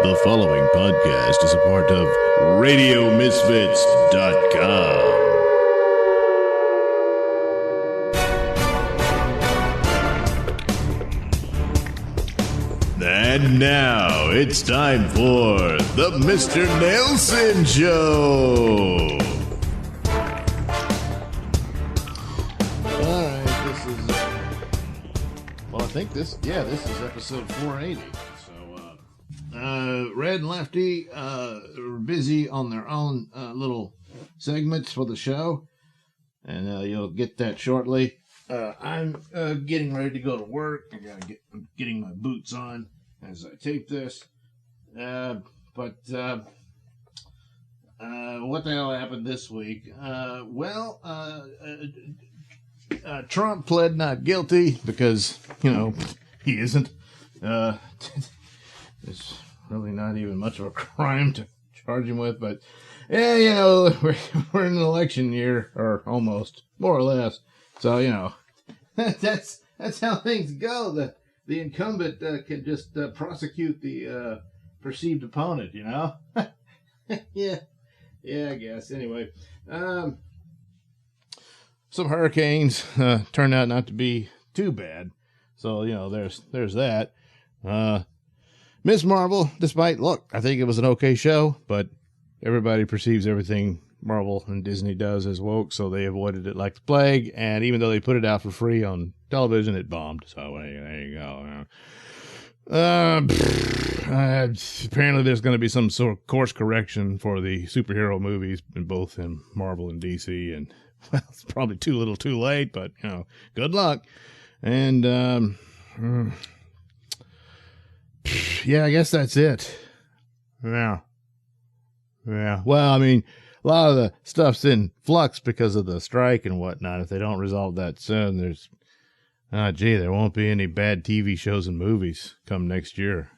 The following podcast is a part of RadioMisfits.com. And now it's time for the Mr. Nailsin Show. All right, this is episode 480. So, Red and Lefty are busy on their own little segments for the show, and you'll get that shortly. I'm getting ready to go to work. I'm getting my boots on as I tape this. But what the hell happened this week? Trump pled not guilty because, he isn't. It's really not even much of a crime to charge him with, but yeah, we're in an election year, or almost, more or less. So, that's how things go. The incumbent can just prosecute the perceived opponent, Yeah, I guess. Anyway, some hurricanes turned out not to be too bad. So, there's that. Miss Marvel, I think it was an okay show, but everybody perceives everything Marvel and Disney does as woke, so they avoided it like the plague, and even though they put it out for free on television, it bombed. So there you go. Apparently there's going to be some sort of course correction for the superhero movies in Marvel and DC, and well, it's probably too little too late, but good luck. And yeah, I guess that's it. Yeah. Well, I mean, a lot of the stuff's in flux because of the strike and whatnot. If they don't resolve that soon, there won't be any bad TV shows and movies come next year.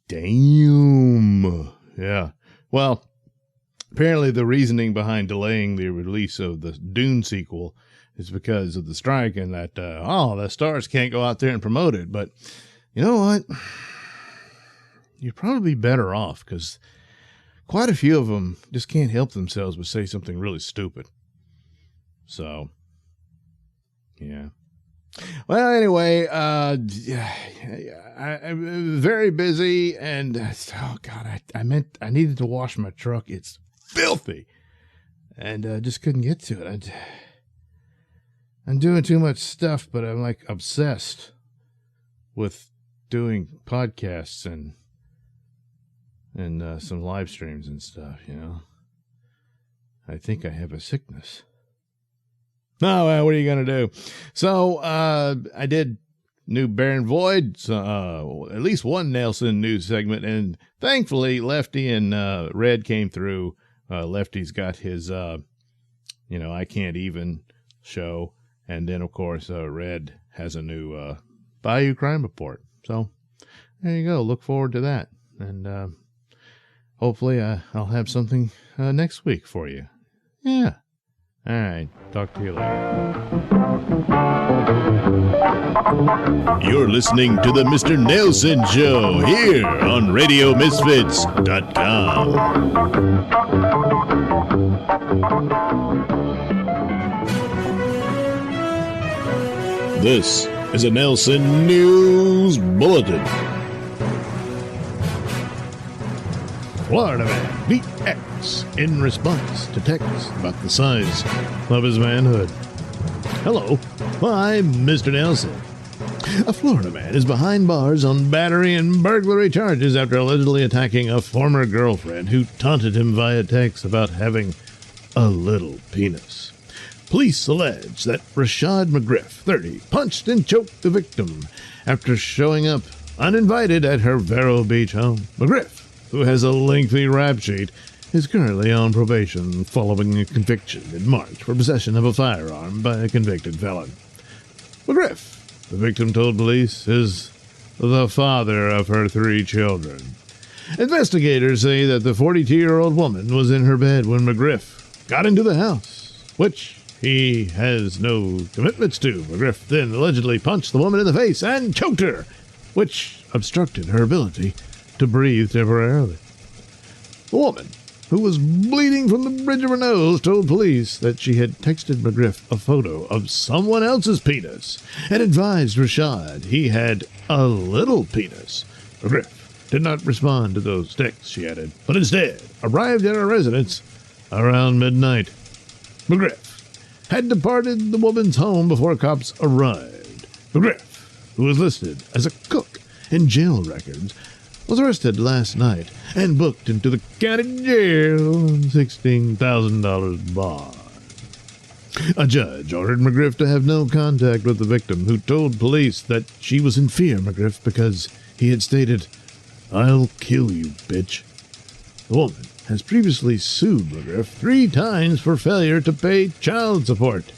Damn. Yeah. Well, apparently the reasoning behind delaying the release of the Dune sequel is because of the strike and that, the stars can't go out there and promote it. But you know what? You'd probably be better off because quite a few of them just can't help themselves but say something really stupid. So, yeah. Well, anyway, I'm very busy, and I needed to wash my truck. It's filthy, and just couldn't get to it. I'm doing too much stuff, but I'm like obsessed with doing podcasts and some live streams and stuff, I think I have a sickness. Oh, well, what are you going to do? So, I did new Baron Void, at least one Nailsin news segment, and thankfully Lefty and Red came through. Lefty's got his, I Can't Even show, and then, of course, Red has a new Bayou Crime Report. So, there you go. Look forward to that. And hopefully I'll have something next week for you. Yeah. All right. Talk to you later. You're listening to the Mr. Nailsin Show here on RadioMisfits.com. This is a Nailsin News Bulletin. Florida man DX in response to text about the size of his manhood. Hello, I'm Mr. Nailsin. A Florida man is behind bars on battery and burglary charges after allegedly attacking a former girlfriend who taunted him via text about having a little penis. Police allege that Rashad McGriff, 30, punched and choked the victim after showing up uninvited at her Vero Beach home. McGriff, who has a lengthy rap sheet, is currently on probation following a conviction in March for possession of a firearm by a convicted felon. McGriff, the victim told police, is the father of her 3 children. Investigators say that the 42-year-old woman was in her bed when McGriff got into the house, which he has no commitments to. McGriff then allegedly punched the woman in the face and choked her, which obstructed her ability to breathe temporarily. The woman, who was bleeding from the bridge of her nose, told police that she had texted McGriff a photo of someone else's penis and advised Rashad he had a little penis. McGriff did not respond to those texts, she added, but instead arrived at her residence around midnight. McGriff had departed the woman's home before cops arrived. McGriff, who was listed as a cook in jail records, was arrested last night and booked into the county jail on $16,000 bond. A judge ordered McGriff to have no contact with the victim, who told police that she was in fear of McGriff because he had stated, "I'll kill you, bitch." The woman has previously sued McGriff 3 times for failure to pay child support.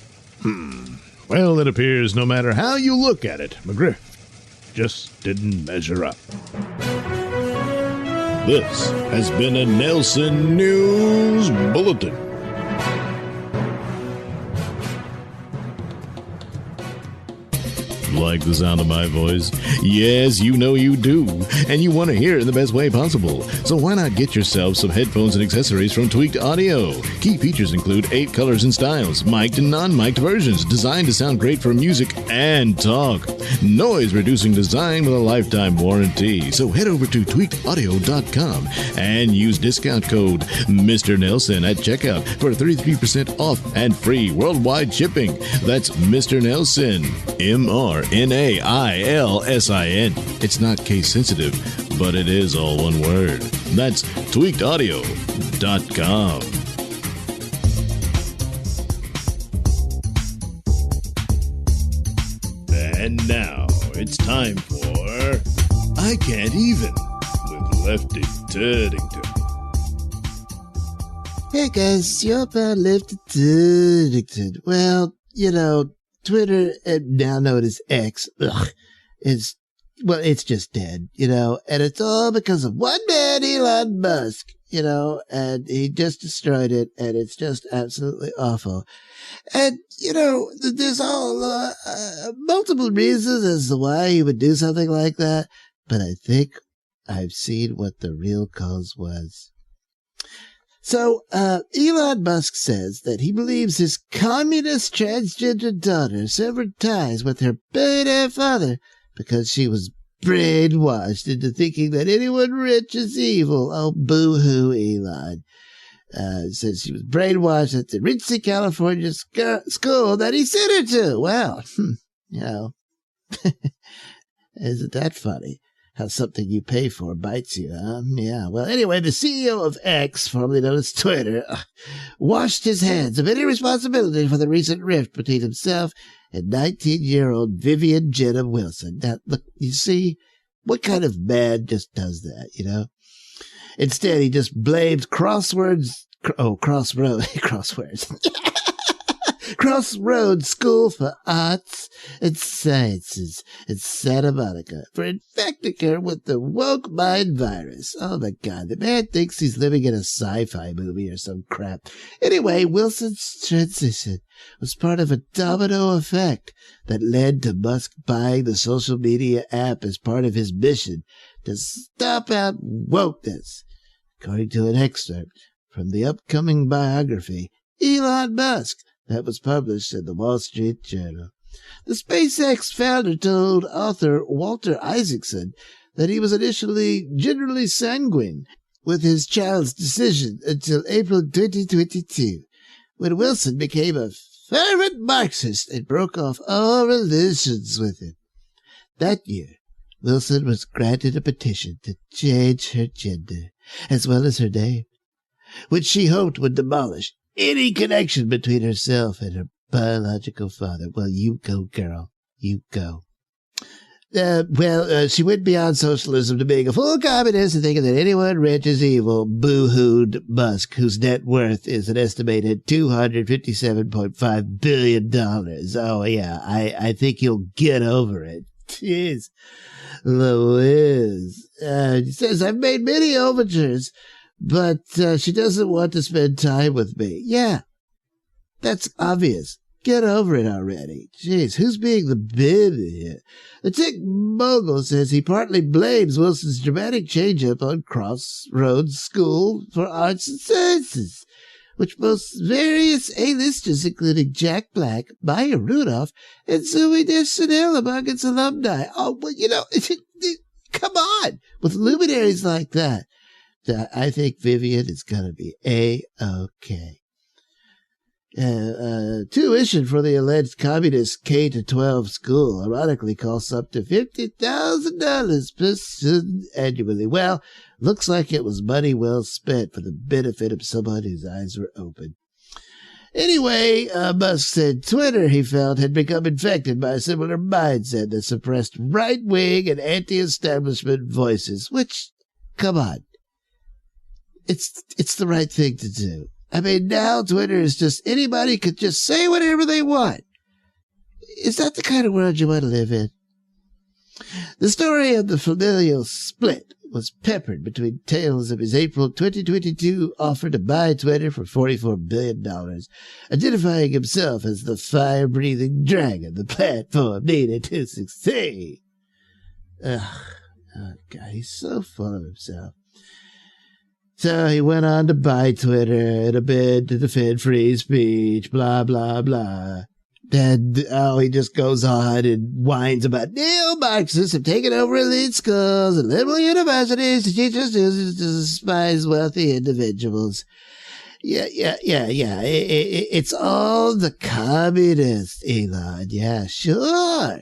Well, it appears no matter how you look at it, McGriff just didn't measure up. This has been a Nailsin News Bulletin. Like the sound of my voice? Yes, you know you do, and you want to hear it in the best way possible. So why not get yourself some headphones and accessories from Tweaked Audio? Key features include 8 colors and styles, mic'd and non-mic'd versions, designed to sound great for music and talk. Noise-reducing design with a lifetime warranty. So head over to tweakedaudio.com and use discount code Mr. Nailsin at checkout for 33% off and free worldwide shipping. That's Mr. Nailsin, MrNailsin. It's not case sensitive, but it is all one word. That's tweakedaudio.com. And now it's time for I Can't Even with Lefty Tuddington. Hey guys, your pal Lefty Tuddington. Well, you know, Twitter, now known as X, it's just dead, you know, and it's all because of one man, Elon Musk, you know, and he just destroyed it, and it's just absolutely awful. And, you know, there's all multiple reasons as to why he would do something like that, but I think I've seen what the real cause was. So, Elon Musk says that he believes his communist transgender daughter severed ties with her billionaire father because she was brainwashed into thinking that anyone rich is evil. Oh, boo-hoo, Elon. Says she was brainwashed at the ritzy California school that he sent her to. Well, you know, isn't that funny? How something you pay for bites you, huh? Yeah. Well, anyway, the CEO of X, formerly known as Twitter, washed his hands of any responsibility for the recent rift between himself and 19-year-old Vivian Jenna Wilson. Now, look, you see, what kind of man just does that, you know? Instead, he just blamed Crossroads School for Arts and Sciences in Santa Monica for infecting her with the woke mind virus. Oh my God, the man thinks he's living in a sci-fi movie or some crap. Anyway, Wilson's transition was part of a domino effect that led to Musk buying the social media app as part of his mission to stomp out wokeness, according to an excerpt from the upcoming biography, Elon Musk, that was published in the Wall Street Journal. The SpaceX founder told author Walter Isaacson that he was initially generally sanguine with his child's decision until April 2022, when Wilson became a fervent Marxist and broke off all relations with him. That year, Wilson was granted a petition to change her gender, as well as her name, which she hoped would demolish any connection between herself and her biological father. Well, you go, girl. You go. She went beyond socialism to being a full communist and thinking that anyone rich is evil. Boo-hooed Musk, whose net worth is an estimated $257.5 billion. Oh, yeah, I think you'll get over it. Jeez. Louise. He says, I've made many overtures, but she doesn't want to spend time with me. Yeah, that's obvious. Get over it already. Jeez, who's being the Biddy here? The tech mogul says he partly blames Wilson's dramatic change-up on Crossroads School for Arts and Sciences, which boasts various A-listers, including Jack Black, Maya Rudolph, and Zooey Deschanel among its alumni. Oh, well, come on! With luminaries like that, I think Vivian is going to be A-OK. Tuition for the alleged communist K-12 school ironically costs up to $50,000 per student annually. Well, looks like it was money well spent for the benefit of someone whose eyes were open. Anyway, Musk said Twitter, he felt, had become infected by a similar mindset that suppressed right-wing and anti-establishment voices, which, come on, it's the right thing to do. I mean, now Twitter is just anybody could just say whatever they want. Is that the kind of world you want to live in? The story of the familial split was peppered between tales of his April 2022 offer to buy Twitter for $44 billion, identifying himself as the fire-breathing dragon the platform needed to succeed. Oh, God, he's so full of himself. So he went on to buy Twitter in a bid to defend free speech, blah, blah, blah. And, he just goes on and whines about neo-Marxists have taken over elite schools and liberal universities to teach students to despise wealthy individuals. Yeah. It's all the communists, Elon. Yeah, sure.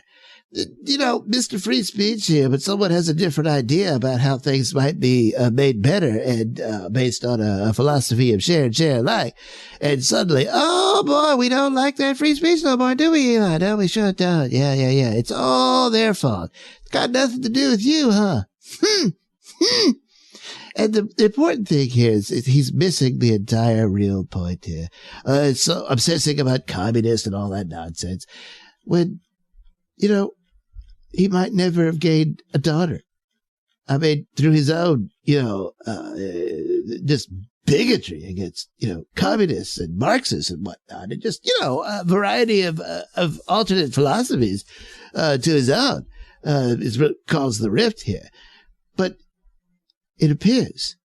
Mr. Free Speech here, but someone has a different idea about how things might be made better and based on a philosophy of share and share alike. And suddenly, oh boy, we don't like that free speech no more, do we, Elon? No, we sure don't. Yeah. It's all their fault. It's got nothing to do with you, huh? And the important thing here is he's missing the entire real point here. So obsessing about communists and all that nonsense. When, he might never have gained a daughter. I mean, through his own, just bigotry against, communists and Marxists and whatnot, and just, a variety of alternate philosophies to his own is what caused the rift here. But it appears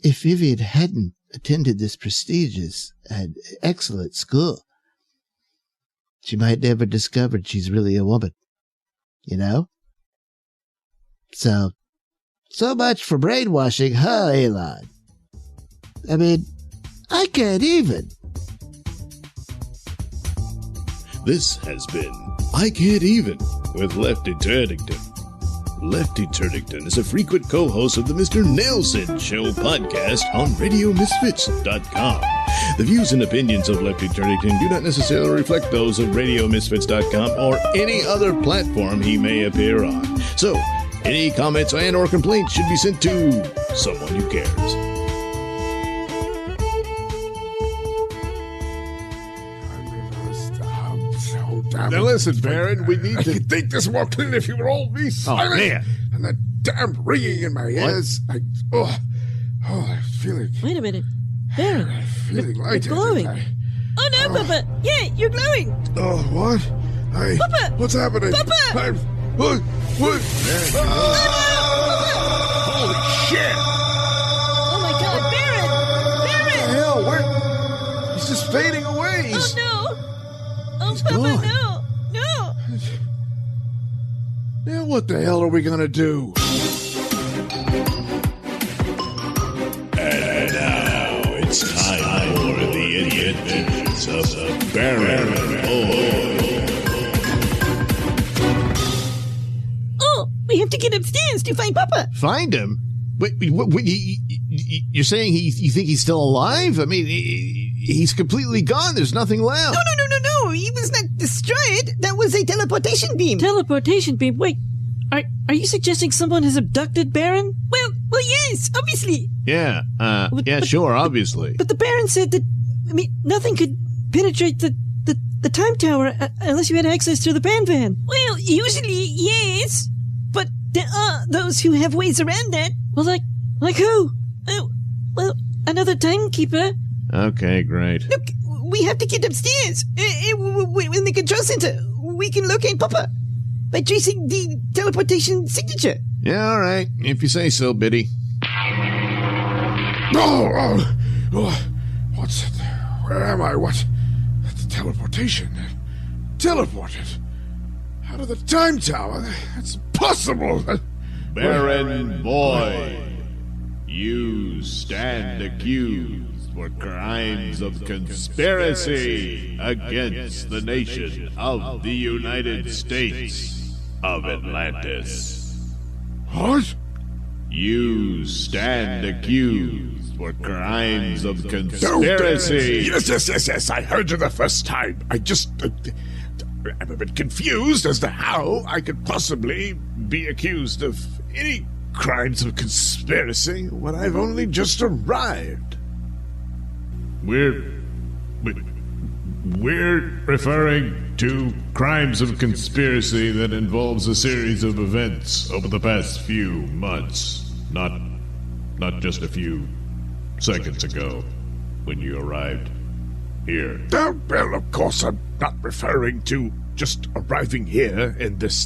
if Vivian hadn't attended this prestigious and excellent school, she might never have discovered she's really a woman. So much for brainwashing, huh, Elon? I mean, I can't even. This has been I Can't Even with Lefty Turnington. Lefty Turnington is a frequent co-host of the Mr. Nailsin Show podcast on RadioMisfits.com. The views and opinions of Lefty Turnington do not necessarily reflect those of RadioMisfits.com or any other platform he may appear on. So, any comments and or complaints should be sent to someone who cares. Now listen, Baron, we need I to... could think this more clearly if you would all be silent. Oh, man. And that damn ringing in my ears. I'm feeling... Wait a minute. Baron, I'm feeling you're lightheaded. glowing. Oh no, Papa! Yeah, you're glowing! Oh, what? Papa! What's happening? Papa! What? Holy shit! Oh my God, Baron! What the Baron! hell? Where? He's just fading away. Oh no! Oh, He's Papa, gone. no! Now what the hell are we gonna do? And now it's time for the adventures of Baron Boy. Oh, we have to get upstairs to find Papa! Find him? Wait, you're saying you think he's still alive? I mean, he's completely gone. There's nothing left. No! He was not destroyed! That was a teleportation beam! Teleportation beam? Wait, are you suggesting someone has abducted Baron? Well, yes, obviously! Yeah, sure, obviously. But the Baron said that, nothing could penetrate the time tower unless you had access to the pan van. Well, usually, yes. But there are those who have ways around that. Well, like who? Oh, well, another timekeeper. Okay, great. Look, we have to get upstairs. In the control center, we can locate Papa by tracing the teleportation signature. Yeah, all right. If you say so, Biddy. What's it? Where am I? What? The teleportation. Teleported. Out of the time tower. That's impossible. Baron Void, you stand accused for crimes of conspiracy against the nation of the United States of Atlantis. What? You stand accused for crimes of conspiracy. Yes. I heard you the first time. I'm a bit confused as to how I could possibly be accused of any crimes of conspiracy when I've only just arrived. We're referring to crimes of conspiracy that involves a series of events over the past few months, not just a few seconds ago when you arrived here. Well, of course, I'm not referring to just arriving here in this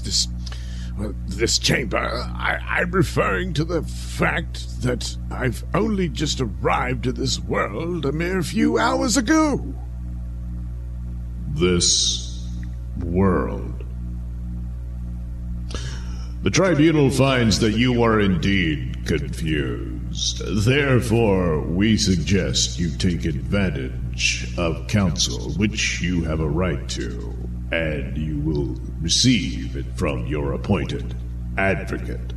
chamber. I'm referring to the fact that I've only just arrived to this world a mere few hours ago. This world. The tribunal finds that you are indeed confused. Therefore, we suggest you take advantage of counsel, which you have a right to, and you will receive it from your appointed advocate.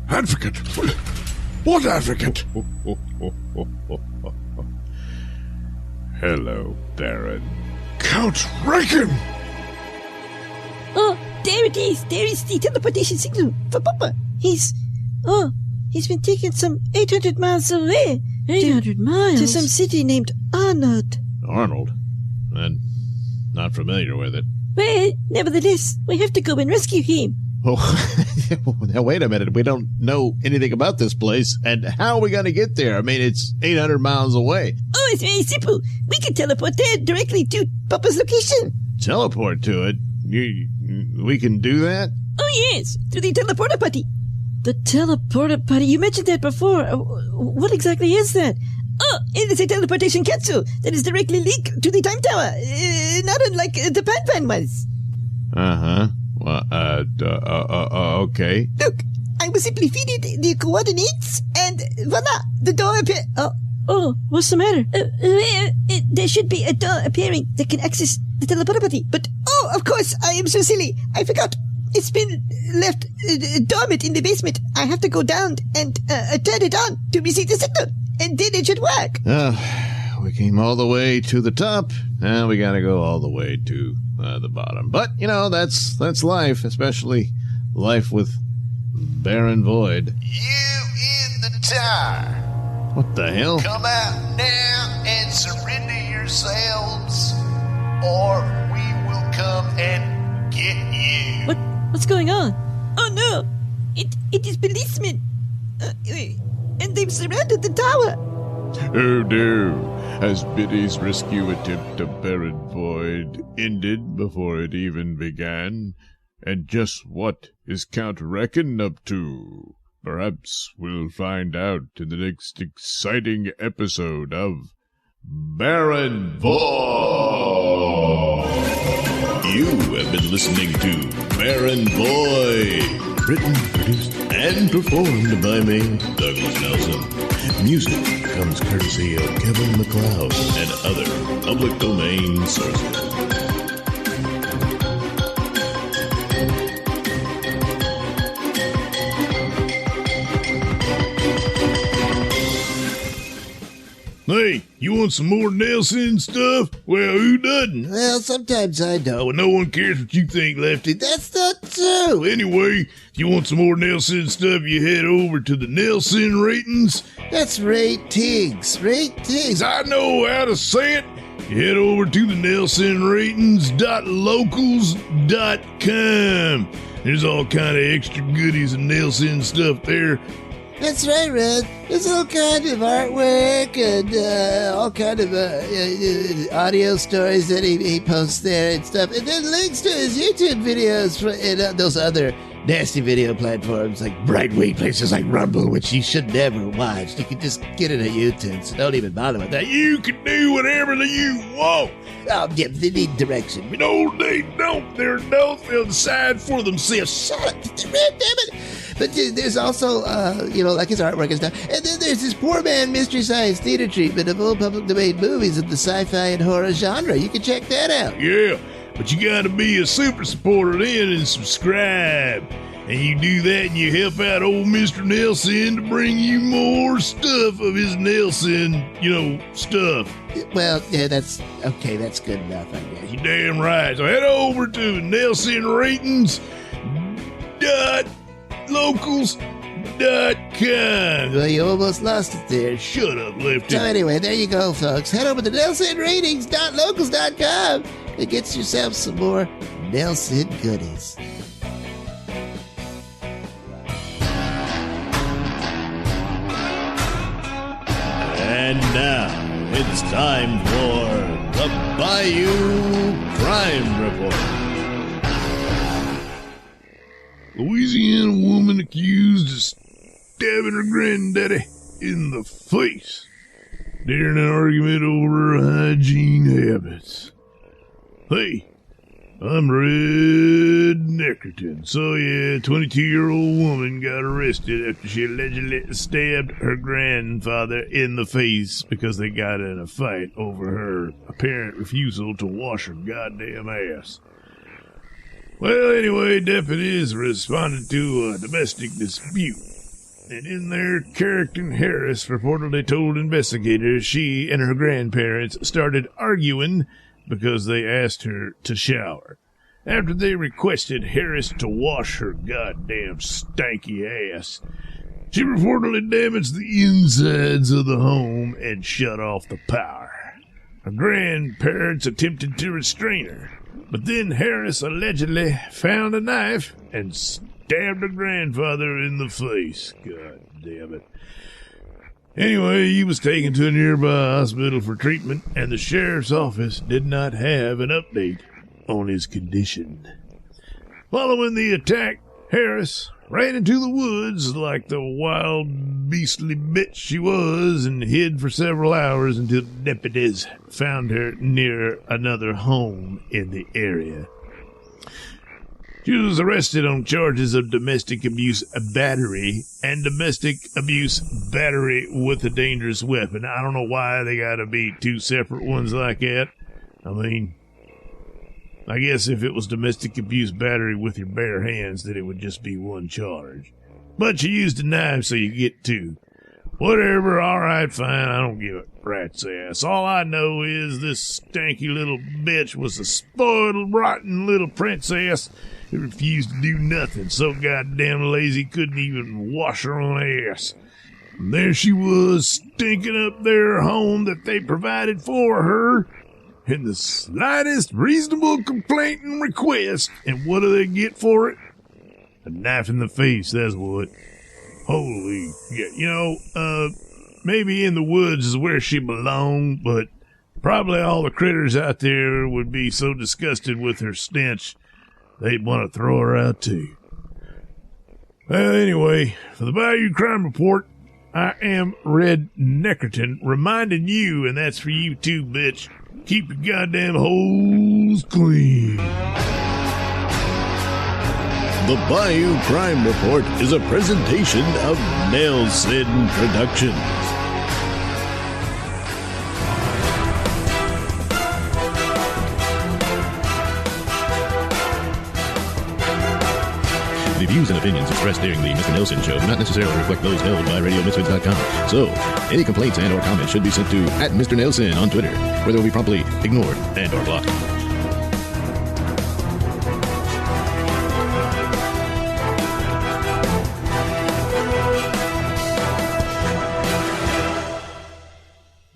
Advocate? What advocate? Hello, Baron. Count Reckon! Oh, there it is. There is the teleportation signal for Papa. He's been taken some 800 miles away. 800 miles? To some city named Arnold. Arnold? I'm not familiar with it. Well, nevertheless, we have to go and rescue him. Oh, now wait a minute. We don't know anything about this place, and how are we going to get there? I mean, it's 800 miles away. Oh, it's very simple. We can teleport there directly to Papa's location. Teleport to it? We can do that? Oh, yes, to the teleporter putty. The teleporter putty? You mentioned that before. What exactly is that? Oh, it is a teleportation capsule that is directly linked to the time tower. Not unlike the Pan was. Uh-huh. Well, okay. Look, I will simply feed it the coordinates, and voila, the door appears. Oh, what's the matter? There should be a door appearing that can access the teleporter putty. But, of course, I am so silly. I forgot. It's been left dormant in the basement. I have to go down and turn it on to receive the signal, and then it should work. We came all the way to the top. Now we got to go all the way to the bottom. But, that's life, especially life with Baron Void. You in the tower. What the hell? Come out now and surrender yourselves, or we will come and get you. What's going on? Oh no! It is policemen! And they've surrounded the tower! Oh no! Has Biddy's rescue attempt of Baron Void ended before it even began? And just what is Count Reckon up to? Perhaps we'll find out in the next exciting episode of Baron Void! You have been listening to Baron Void, written, produced, and performed by me, Douglas Nailsin. Music comes courtesy of Kevin MacLeod and other public domain sources. Hey, you want some more Nailsin stuff? Well, who doesn't? Well, sometimes I don't. Well, no one cares what you think, Lefty. That's not true. Anyway, if you want some more Nailsin stuff, you head over to the Nailsin ratings. That's ratings. Ratings. I know how to say it. You head over to the NailsinRatings.locals.com. There's all kind of extra goodies and Nailsin stuff there. That's right, Red. There's all kind of artwork and all kind of audio stories that he posts there and stuff. And then links to his YouTube videos and those other nasty video platforms like right-wing places like Rumble, which you should never watch. You can just get it on YouTube, so don't even bother with that. You can do whatever you want. Oh, yeah, they need direction. No, they don't. They're adults. They'll decide for themselves. Shut up, Red, damn it. But there's also, like his artwork and stuff. And then there's this poor man Mystery Science Theater treatment of old public domain movies of the sci-fi and horror genre. You can check that out. Yeah, but you gotta be a super supporter then and subscribe. And you do that and you help out old Mr. Nailsin to bring you more stuff of his Nailsin, stuff. Well, yeah, that's okay. That's good enough, I guess. You're damn right. So head over to nailsinratings.locals.com. Well, you almost lost it there. Shut up, Lefty. So anyway, there you go, folks. Head over to nailsinratings.locals.com and get yourself some more Nailsin goodies. And now it's time for the Bayou Crime Report. Louisiana woman accused of stabbing her granddaddy in the face during an argument over her hygiene habits. Hey, I'm Red Neckerton. So yeah, 22-year-old woman got arrested after she allegedly stabbed her grandfather in the face because they got in a fight over her apparent refusal to wash her goddamn ass. Well, anyway, deputies responded to a domestic dispute. And in their Carrington Harris reportedly told investigators she and her grandparents started arguing because they asked her to shower. After they requested Harris to wash her goddamn stanky ass, she reportedly damaged the insides of the home and shut off the power. Her grandparents attempted to restrain her, but then Harris allegedly found a knife and stabbed her grandfather in the face. God damn it. Anyway, he was taken to a nearby hospital for treatment, and the sheriff's office did not have an update on his condition. Following the attack, Harris ran into the woods like the wild, beastly bitch she was and hid for several hours until deputies found her near another home in the area. She was arrested on charges of domestic abuse battery and domestic abuse battery with a dangerous weapon. I don't know why they gotta be two separate ones like that. I mean, I guess if it was domestic abuse battery with your bare hands, then it would just be one charge. But you used a knife, so you get two. Whatever, alright, fine, I don't give a rat's ass. All I know is this stanky little bitch was a spoiled, rotten little princess who refused to do nothing, so goddamn lazy couldn't even wash her own ass. And there she was, stinking up their home that they provided for her, in the slightest reasonable complaint and request, and what do they get for it? A knife in the face, that's what. Holy shit. Maybe in the woods is where she belonged, but probably all the critters out there would be so disgusted with her stench, they'd want to throw her out too. Well, anyway, for the Bayou Crime Report, I am Red Neckerton, reminding you, and that's for you too, bitch, keep your goddamn holes clean. The Bayou Crime Report is a presentation of Nailsin Productions. The views and opinions expressed during the Mr. Nailsin Show do not necessarily reflect those held by RadioMisfits.com. So, any complaints and or comments should be sent to @Mr. Nailsin on Twitter, where they will be promptly ignored and or blocked.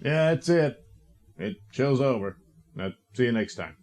Yeah, that's it. Show's over. Now, see you next time.